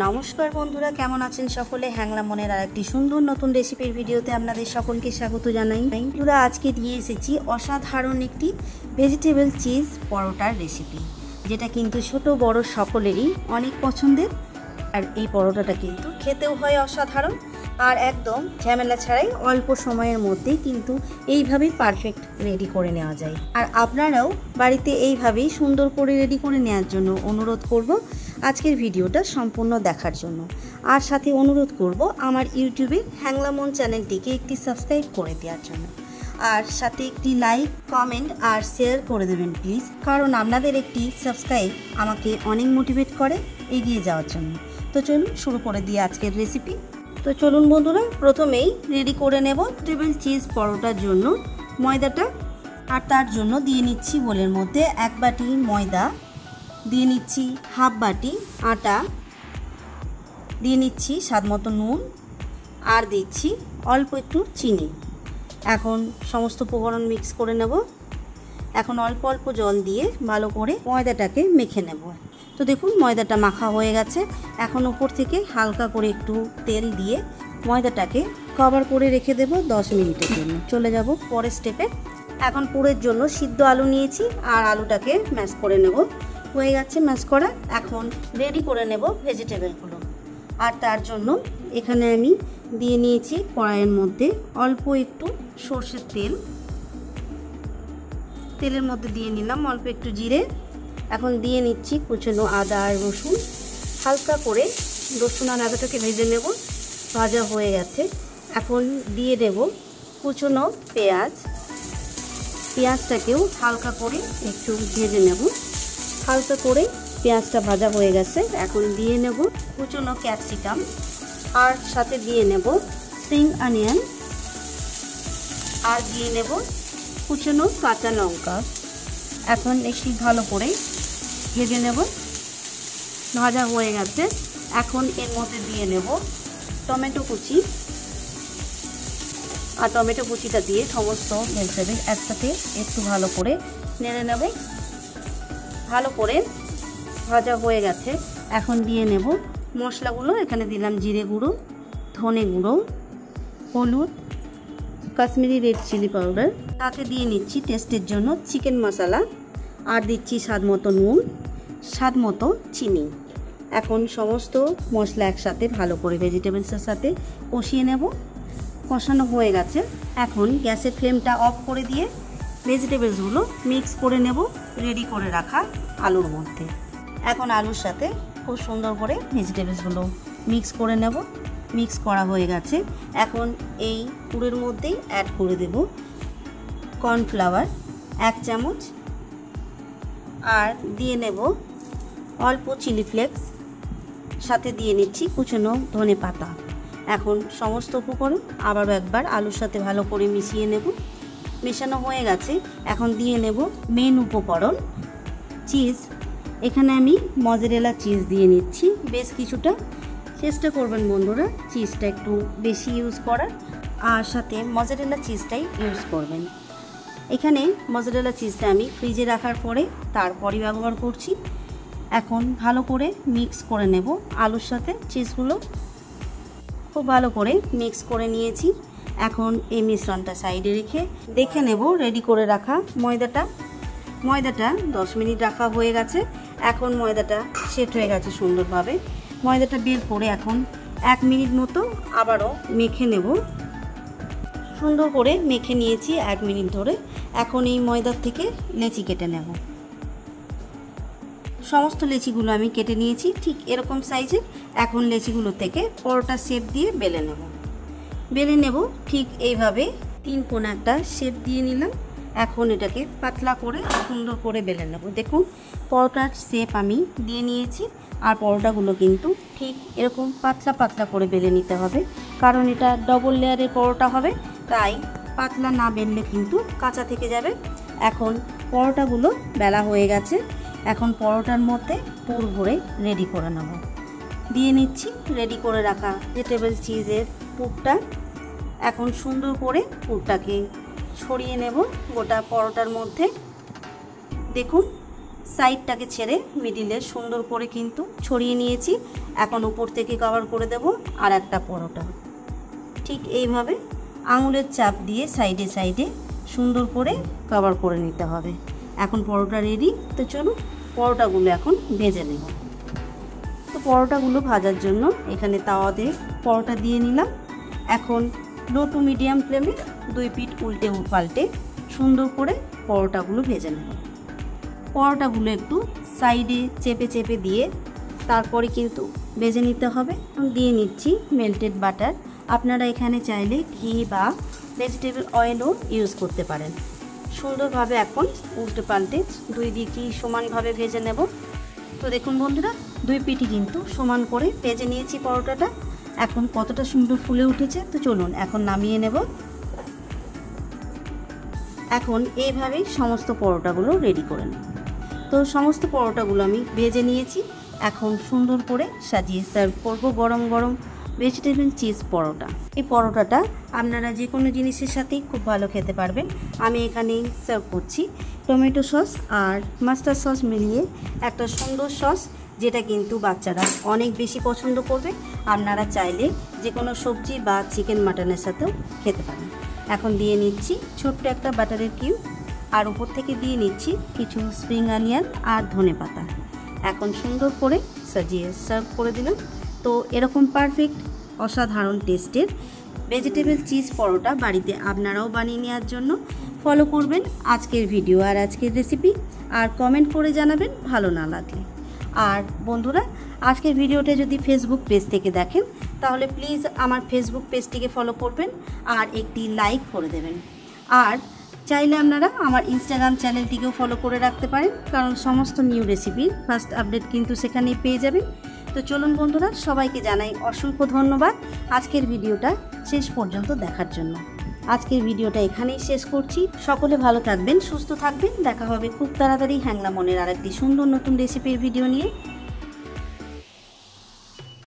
নমস্কার বন্ধুরা, কেমন আছেন সকলে? হ্যাংলা মনের আর একটি সুন্দর নতুন রেসিপির ভিডিওতে আপনাদের সকলকে স্বাগত জানাই। বন্ধুরা, আজকে নিয়ে এসেছি অসাধারণ একটি ভেজিটেবল চিজ পরোটার রেসিপি, যেটা কিন্তু ছোট বড় সকলেরই অনেক পছন্দের। আর এই পরোটাটা কিন্তু খেতেও হয় অসাধারণ, আর একদম ঝামেলা ছাড়াই অল্প সময়ের মধ্যেই কিন্তু এইভাবেই পারফেক্ট রেডি করে নেওয়া যায়। আর আপনারাও বাড়িতে এইভাবেই সুন্দর করে রেডি করে নেওয়ার জন্য অনুরোধ করব আজকের ভিডিওটা সম্পূর্ণ দেখার জন্য। আর সাথে অনুরোধ করব আমার ইউটিউবের হ্যাংলা মন চ্যানেলটিকে একটি সাবস্ক্রাইব করে দেওয়ার জন্য, আর সাথে একটি লাইক, কমেন্ট আর শেয়ার করে দেবেন প্লিজ, কারণ আপনাদের একটি সাবস্ক্রাইব আমাকে অনেক মোটিভেট করে এগিয়ে যাওয়ার জন্য। তো চলুন শুরু করে দিই আজকের রেসিপি। তো চলুন বন্ধুরা, প্রথমেই রেডি করে নেব ভেজিটেবল চিজ পরোটার জন্য ময়দাটা। আর তার জন্য দিয়ে নিচ্ছি বোলের মধ্যে 1 বাটি ময়দা, দিয়ে নিচ্ছি হাফ বাটি আটা, দিয়ে নিচ্ছি স্বাদ মতো নুন, আর দিচ্ছি অল্প একটু চিনি। এখন সমস্ত উপকরণ মিক্স করে নেব। এখন অল্প অল্প জল দিয়ে ভালো করে ময়দাটাকে মেখে নেব। তো দেখুন ময়দাটা মাখা হয়ে গেছে। এখন উপর থেকে হালকা করে একটু তেল দিয়ে ময়দাটাকে কভার করে রেখে দেব 10 মিনিটের জন্য। চলে যাব পরের স্টেপে। এখন পুরের জন্য সিদ্ধ আলু নিয়েছি, আর আলুটাকে ম্যাশ করে নেব। হয়ে গেছে ম্যাশ করা। এখন রেডি করে নেব ভেজিটেবলগুলো। আর তার জন্য এখানে আমি দিয়ে নিয়েছি কড়াইয়ের মধ্যে অল্প একটু সর্ষের তেল। তেলের মধ্যে দিয়ে নিলাম অল্প একটু জিরে। এখন দিয়ে নিচ্ছি কুচনো আদা আর রসুন। হালকা করে রসুন আর আদাটাকে ভেজে নেব। ভাজা হয়ে গেছে। এখন দিয়ে দেব কুচনো পেঁয়াজ। পেঁয়াজটাকেও হালকা করে একটু ভেজে নেব। হালকা করে পেঁয়াজটা ভাজা হয়ে গেছে। এখন দিয়ে নেব কুচনো ক্যাপসিকাম, আর সাথে দিয়ে নেব স্প্রিং অনিয়ন, আর দিয়ে নেব কুচনো কাঁচা লঙ্কা। এখন একটু ভালো করে ভেজে নেব। ভাজা হয়ে গেছে। এখন এর মধ্যে দিয়ে নেব টমেটো কুচি, আর টমেটো কুচিটা দিয়ে সমস্ত ভেজিটেবল একসাথে একটু ভালো করে নেড়ে নেব। ভালো করে ভাজা হয়ে গেছে। এখন দিয়ে নেব মশলাগুলো। এখানে দিলাম জিরে গুঁড়ো, ধনে গুঁড়ো, হলুদ, কাশ্মীরি রেড চিলি পাউডার, সাথে দিয়ে নিচ্ছি টেস্টের জন্য চিকেন মশলা, আর দিচ্ছি স্বাদ মতো নুন, স্বাদ মতো চিনি। এখন সমস্ত মশলা একসাথে ভালো করে ভেজিটেবলসের সাথে কষিয়ে নেব। কষানো হয়ে গেছে। এখন গ্যাসের ফ্লেমটা অফ করে দিয়ে ভেজিটেবলসগুলো মিক্স করে নেব রেডি করে রাখা আলুর মধ্যে। এখন আলুর সাথে খুব সুন্দর করে ভেজিটেবলসগুলো মিক্স করে নেব। মিক্স করা হয়ে গেছে। এখন এই পুরের মধ্যেই অ্যাড করে দেব কর্নফ্লাওয়ার 1 চামচ, আর দিয়ে নেব অল্প চিলি ফ্লেক্স, সাথে দিয়ে নিচ্ছি কুচনো ধনে পাতা। এখন সমস্ত উপকরণ আবারও একবার আলুর সাথে ভালো করে মিশিয়ে নেব। মেশানো হয়ে গেছে। এখন দিয়ে নেব মেন উপকরণ চিজ। এখানে আমি মজারেলা চিজ দিয়ে নিচ্ছি বেশ কিছুটা। চেষ্টা করবেন বন্ধুরা চিজটা একটু বেশি ইউজ করার, আর সাথে মজারেলা চিজটাই ইউজ করবেন। এখানে মজারেলা চিজটা আমি ফ্রিজে রাখার পরে তারপরই ব্যবহার করছি। এখন ভালো করে মিক্স করে নেব আলুর সাথে চিজগুলো। খুব ভালো করে মিক্স করে নিয়েছি। এখন এই মিশ্রণটা সাইডে রেখে দেখে নেব রেডি করে রাখা ময়দাটা। 10 মিনিট রাখা হয়ে গেছে। এখন ময়দাটা সেট হয়ে গেছে সুন্দরভাবে। ময়দাটা বের করে এখন 1 মিনিট মতো আবারও মেখে নেব। সুন্দর করে মেখে নিয়েছি 1 মিনিট ধরে। এখন এই ময়দার থেকে লেচি কেটে নেব। সমস্ত লেচিগুলো আমি কেটে নিয়েছি ঠিক এরকম সাইজের। এখন লেচিগুলো থেকে পরোটা শেপ দিয়ে বেলে নেব ঠিক এইভাবে 3 কোণা একটা শেপ দিয়ে নিলাম। এখন এটাকে পাতলা করে সুন্দর করে বেলে নেব। দেখুন পরোটার শেপ আমি দিয়ে নিয়েছি। আর পরোটাগুলো কিন্তু ঠিক এরকম পাতলা পাতলা করে বেলে নিতে হবে, কারণ এটা ডবল লেয়ারের পরোটা হবে, তাই পাতলা না বেললে কিন্তু কাঁচা থেকে যাবে। এখন পরোটাগুলো বেলা হয়ে গেছে। এখন পরোটার মধ্যে পুর ভরে রেডি করে নেব। দিয়ে নিচ্ছি রেডি করে রাখা ভেজিটেবল চিজের পুরটা। এখন সুন্দর করে পুরটাকে ছড়িয়ে নেব গোটা পরোটার মধ্যে। দেখুন সাইডটাকে ছেড়ে মিডিলে সুন্দর করে কিন্তু ছড়িয়ে নিয়েছি। এখন উপর থেকে কভার করে দেব আর একটা পরোটা। ঠিক এইভাবে আঙুলের চাপ দিয়ে সাইডে সাইডে সুন্দর করে কভার করে নিতে হবে। এখন পরোটা রেডি। তো চলুন পরোটাগুলো এখন ভেজে নেব। তো পরোটাগুলো ভাজার জন্য এখানে তাওয়াতে পরোটা দিয়ে নিলাম। এখন লো টু মিডিয়াম ফ্লেমে 2 পিঠ উল্টে পাল্টে সুন্দর করে পরোটাগুলো ভেজে নেব। পরোটাগুলো একটু সাইডে চেপে চেপে দিয়ে তারপরে কিন্তু ভেজে নিতে হবে। দিয়ে নিচ্ছি মেল্টেড বাটার। আপনারা এখানে চাইলে ঘি বা ভেজিটেবল অয়েলও ইউজ করতে পারেন। সুন্দরভাবে এখন উল্টে পাল্টে 2 দিকই সমানভাবে ভেজে নেব। তো দেখুন বন্ধুরা, 2 পিঠই কিন্তু সমান করে ভেজে নিয়েছি পরোটাটা। এখন কতটা সুন্দর ফুলে উঠেছে। তো চলুন এখন নামিয়ে নেব। এখন এইভাবেই সমস্ত পরোটাগুলো রেডি করে নেব। তো সমস্ত পরোটাগুলো আমি ভেজে নিয়েছি। এখন সুন্দর করে সাজিয়ে সার্ভ করব গরম গরম ভেজিটেবল চিজ পরোটা। এই পরোটাটা আপনারা যে কোনো জিনিসের সাথেই খুব ভালো খেতে পারবেন। আমি এখানে সার্ভ করছি টমেটো সস আর মাস্টার্ড সস মিলিয়ে একটা সুন্দর সস, যেটা কিন্তু বাচ্চারা অনেক বেশি পছন্দ করবে। আপনারা চাইলে যে কোনো সবজি বা চিকেন মাটনের সাথেও খেতে পারেন। এখন দিয়ে নিচ্ছি ছোট্ট একটা বাটারের কিউব আর উপর থেকে দিয়ে নিচ্ছি কিছু স্প্রিং অনিয়ন আর ধনেপাতা। এখন সুন্দর করে সাজিয়ে সার্ভ করে দিলাম। তো এরকম পারফেক্ট অসাধারণ টেস্টের ভেজিটেবল চিজ পরোটা বাড়িতে আপনারাও বানিয়ে নেওয়ার জন্য ফলো করবেন আজকের ভিডিও আর আজকের রেসিপি, আর কমেন্ট করে জানাবেন ভালো না লাগলে। আর বন্ধুরা, আজকের ভিডিওটা যদি ফেসবুক পেজ থেকে দেখেন তাহলে প্লিজ আমার ফেসবুক পেজটিকে ফলো করবেন আর একটি লাইক করে দেবেন। আর চাইলে আপনারা আমার ইনস্টাগ্রাম চ্যানেলটিকেও ফলো করে রাখতে পারেন, কারণ সমস্ত নিউ রেসিপির ফার্স্ট আপডেট কিন্তু সেখানেই পেয়ে যাবেন। তো চলুন বন্ধুরা, সবাইকে জানাই অসংখ্য ধন্যবাদ আজকের ভিডিওটা শেষ পর্যন্ত দেখার জন্য। আজকের ভিডিওটা এখানেই শেষ করছি। সকলে ভালো থাকবেন, সুস্থ থাকবেন। দেখা হবে খুব তাড়াতাড়ি হ্যাংলা মনের আরেকটি সুন্দর নতুন রেসিপির ভিডিও নিয়ে।